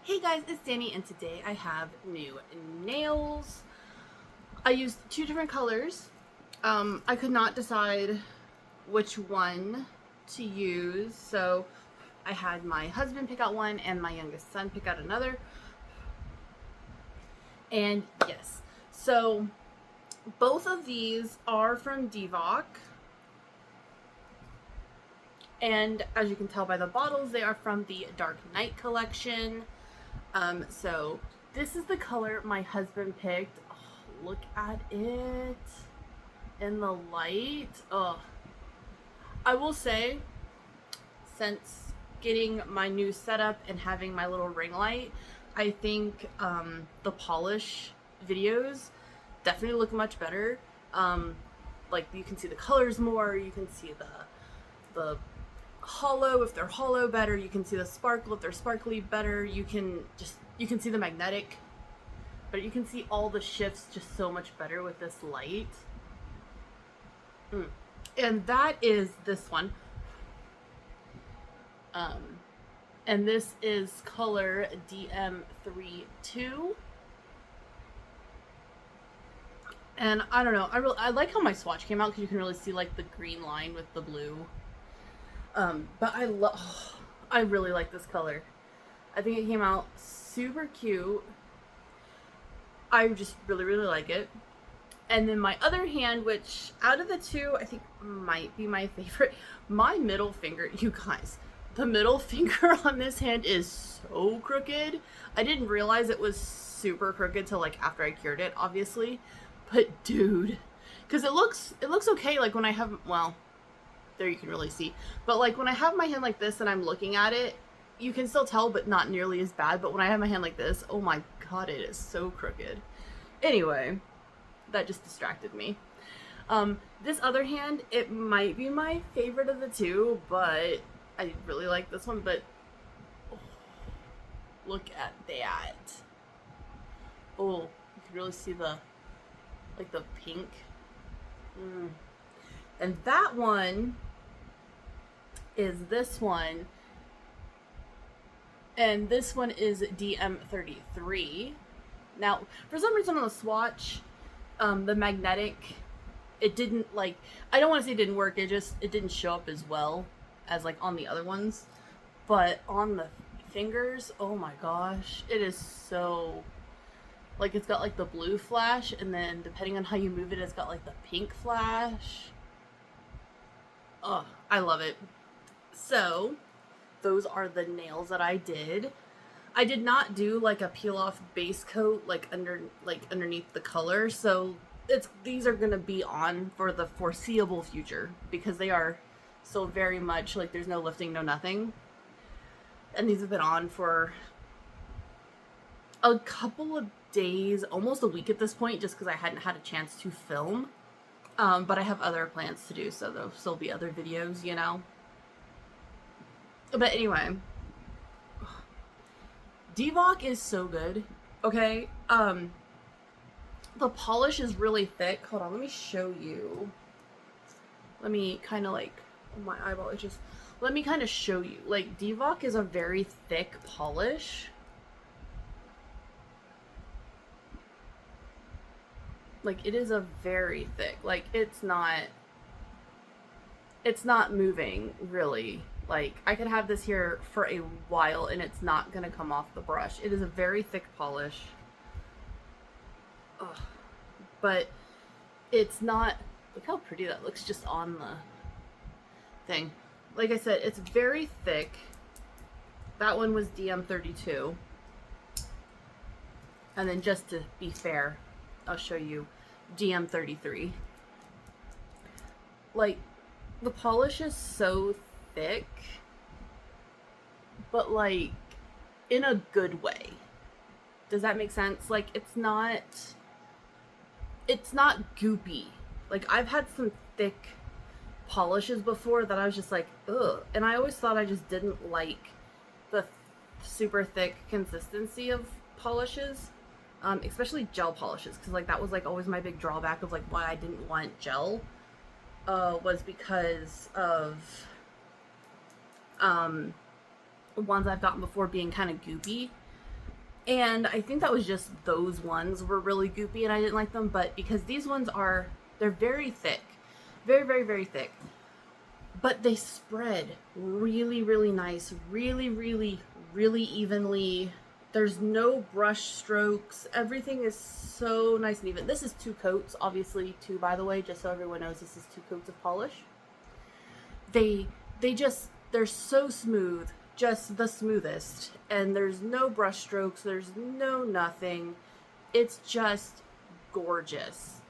Hey guys, it's Danny, and today I have new nails. I used two different colors. I could not decide which one to use, so I had my husband pick out one and my youngest son pick out another. And yes, so both of these are from dvok. And as you can tell by the bottles, they are from the Dark Knight collection. So this is the color my husband picked. Oh, look at it in the light. Oh, I will say, since getting my new setup and having my little ring light, I think the polish videos definitely look much better. Like you can see the colors more, you can see the hollow if they're hollow better, you can see the sparkle if they're sparkly better, you can see the magnetic, but you can see all the shifts just so much better with this light. And that is this one, and this is color dm32. And I don't know, I like how my swatch came out because you can really see like the green line with the blue. But I really like this color. I think it came out super cute. I just really like it. And then my other hand, which out of the two I think might be my favorite, my middle finger, you guys, the middle finger on this hand is so crooked. I didn't realize it was super crooked till like after I cured it, obviously. But dude, because it looks okay like when I have, well, there you can really see, but like when I have my hand like this and I'm looking at it, you can still tell, but not nearly as bad. But when I have my hand like this, oh my god, it is so crooked. Anyway, that just distracted me. This other hand, it might be my favorite of the two, but I really like this one. But oh, look at that. Oh, you can really see the pink. And that one is this one, and this one is dm33. Now, for some reason on the swatch, the magnetic, it didn't, like, I don't want to say it didn't work, it didn't show up as well as like on the other ones. But on the fingers, oh my gosh, it is so, like, it's got like the blue flash, and then depending on how you move it, it's got like the pink flash. Oh, I love it. So those are the nails that I did. I did not do like a peel off base coat like underneath the color, so these are gonna be on for the foreseeable future because they are so very much like there's no lifting, no nothing. And these have been on for a couple of days, almost a week at this point, just because I hadn't had a chance to film. But I have other plans to do, so there'll still be other videos, you know. But anyway, dvok is so good. Okay, the polish is really thick. Hold on, let me show you. Let me kind of like, oh, my eyeball is just, let me kind of show you. Like, dvok is a very thick polish. Like, it is a very thick, like, it's not moving really. Like, I could have this here for a while and it's not gonna come off the brush. It is a very thick polish. Ugh. But it's not, look how pretty that looks just on the thing. Like I said, it's very thick. That one was dm32. And then just to be fair, I'll show you dm33. Like, the polish is so thick, but like in a good way. Does that make sense? Like, it's not goopy. Like, I've had some thick polishes before that I was just like, ugh. And I always thought I just didn't like the super thick consistency of polishes. Especially gel polishes, because like that was like always my big drawback of like why I didn't want gel, was because of ones I've gotten before being kind of goopy. And I think that was just those ones were really goopy and I didn't like them, but because these ones they're very thick. Very, very, very thick. But they spread really, really nice, really, really, really evenly. There's no brush strokes. Everything is so nice and even. This is 2 coats, obviously, too, by the way, just so everyone knows this is 2 coats of polish. They're so smooth, just the smoothest. And there's no brush strokes, there's no nothing. It's just gorgeous.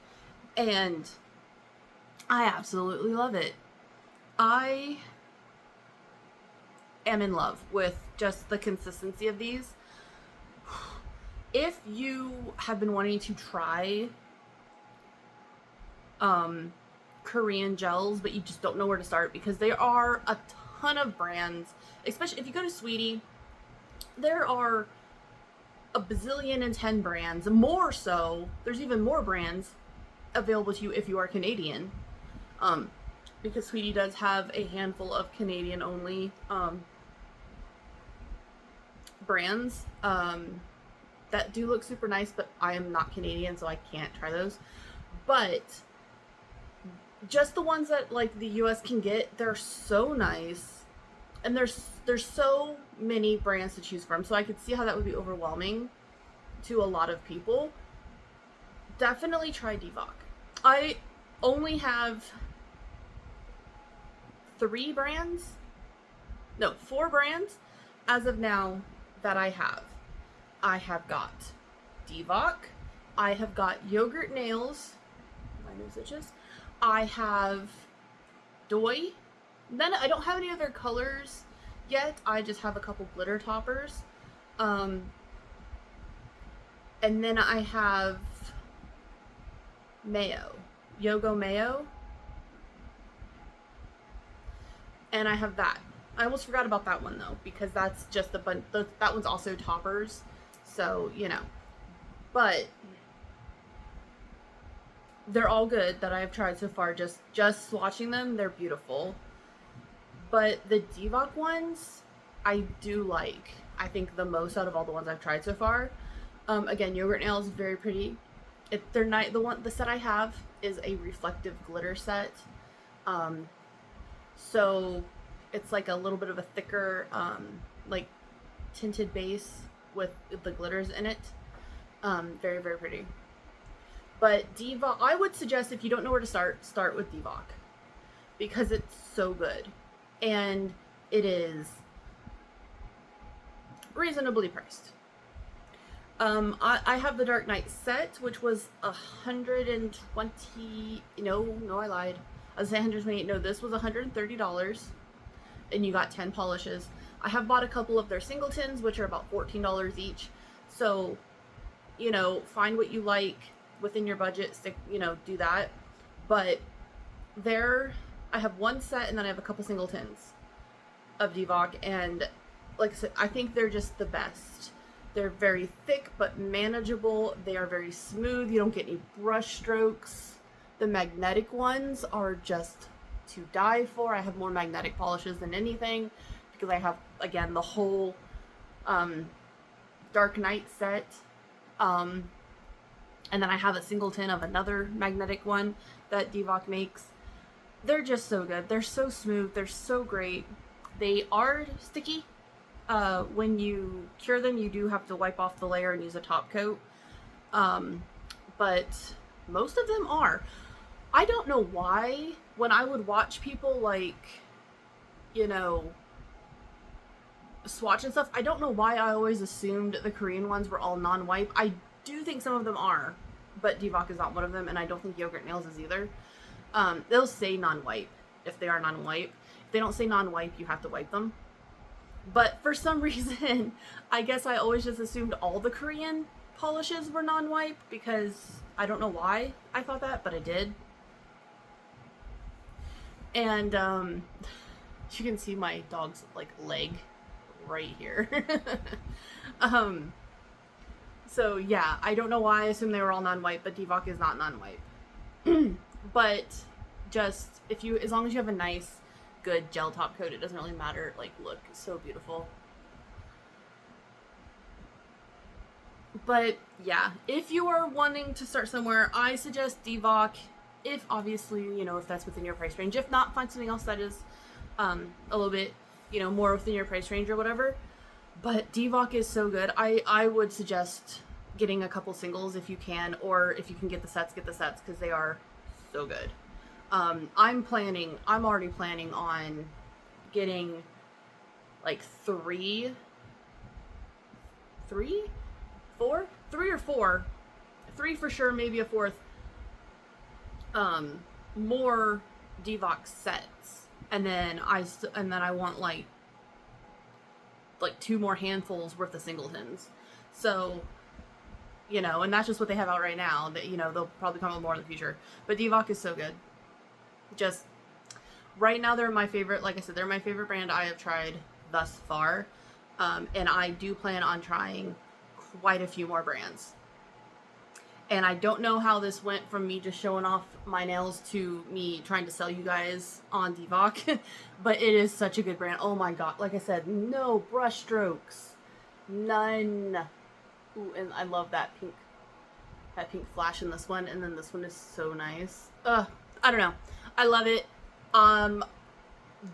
And I absolutely love it. I am in love with just the consistency of these. If you have been wanting to try Korean gels, but you just don't know where to start, because there are a ton of brands, especially if you go to Sweetie, there are a bazillion and 10 brands, more so, there's even more brands available to you if you are Canadian. Because Sweetie does have a handful of Canadian only brands that do look super nice, but I am not Canadian, so I can't try those. But just the ones that like the US can get, they're so nice, and there's so many brands to choose from, so I could see how that would be overwhelming to a lot of people. Definitely try dvok. I only have 4 brands as of now that I have. I have got dvok, I have got yogurt nails, my nose itches, I have doi, then I don't have any other colors yet, I just have a couple glitter toppers, and then I have mayo, Yogo mayo, and I have that. I almost forgot about that one though, because that's just that one's also toppers, so you know. But they're all good that I've tried so far. Just swatching them, they're beautiful. But the dvok ones, I do like. I think the most out of all the ones I've tried so far. Again, yogurt nails, very pretty. They're nice. The set I have is a reflective glitter set. So it's like a little bit of a thicker, like tinted base with the glitters in it. Very, very pretty. But dvok, I would suggest if you don't know where to start with dvok, because it's so good, and it is reasonably priced. I have the Dark Knight set, which was 120. No, I lied. I was saying 128. No, this was $130, and you got 10 polishes. I have bought a couple of their singletons, which are about $14 each. So, find what you like within your budget. Do that. But I have one set, and then I have a couple singletons of dvok, and like I said, I think they're just the best. They're very thick but manageable. They are very smooth. You don't get any brush strokes. The magnetic ones are just to die for. I have more magnetic polishes than anything, because I have, again, the whole Dark Knight set. And then I have a singleton of another magnetic one that dvok makes. They're just so good. They're so smooth. They're so great. They are sticky. When you cure them, you do have to wipe off the layer and use a top coat. But most of them are. I don't know why, when I would watch people swatch and stuff, I don't know why I always assumed the Korean ones were all non-wipe. I do think some of them are, but dvok is not one of them, and I don't think yogurt nails is either. They'll say non-wipe if they are non-wipe. If they don't say non-wipe, you have to wipe them. But for some reason, I guess I always just assumed all the Korean polishes were non-wipe, because I don't know why I thought that, but I did. And you can see my dog's leg right here. So yeah, I don't know why I assumed they were all non-wipe, but dvok is not non-wipe. But just as long as you have a nice, good gel top coat, it doesn't really matter. Look, it's so beautiful. But yeah, if you are wanting to start somewhere, I suggest dvok. If obviously, you know, if that's within your price range. If not, find something else that is a little bit, you know, more within your price range or whatever. But dvok is so good. I would suggest getting a couple singles if you can, or if you can get the sets, because they are so good. I'm already planning on getting like three, four, three or four, three for sure, maybe a fourth, more dvok sets, and then I want like two more handfuls worth of singletons. So, you know, and that's just what they have out right now. That, you know, they'll probably come out more in the future. But dvok is so good. Just right now, they're my favorite. Like I said, they're my favorite brand I have tried thus far, and I do plan on trying quite a few more brands. And I don't know how this went from me just showing off my nails to me trying to sell you guys on dvok, but it is such a good brand. Oh my god, like I said, no brush strokes, none. Ooh, and I love that pink flash in this one, and then this one is so nice. I don't know, I love it.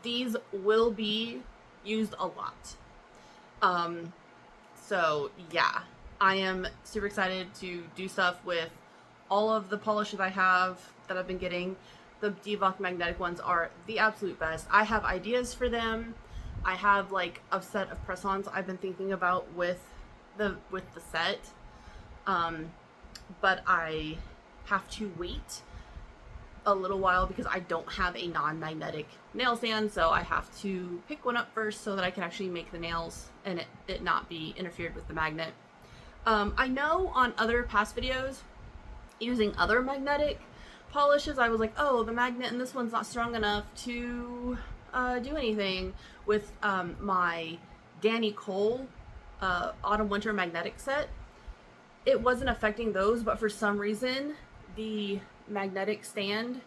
These will be used a lot. So yeah, I am super excited to do stuff with all of the polishes I have that I've been getting. The dvok magnetic ones are the absolute best. I have ideas for them. I have like a set of press-ons I've been thinking about with the set. But I have to wait a little while because I don't have a non-magnetic nail stand, so I have to pick one up first so that I can actually make the nails and it not be interfered with the magnet. I know on other past videos using other magnetic polishes, I was like, oh, the magnet in this one's not strong enough to do anything. With my Danny Cole autumn winter magnetic set, it wasn't affecting those, but for some reason the magnetic stand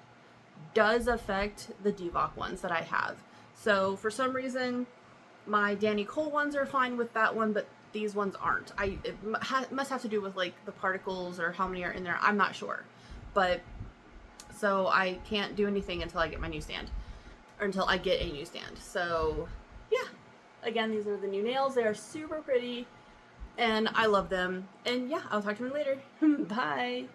does affect the dvok ones that I have. So for some reason my Danny Cole ones are fine with that one, but these ones aren't. It must have to do with like the particles or how many are in there. I'm not sure, but so I can't do anything until I get my new stand, or until I get a new stand. So yeah, again, these are the new nails. They are super pretty and I love them. And yeah, I'll talk to you later. Bye.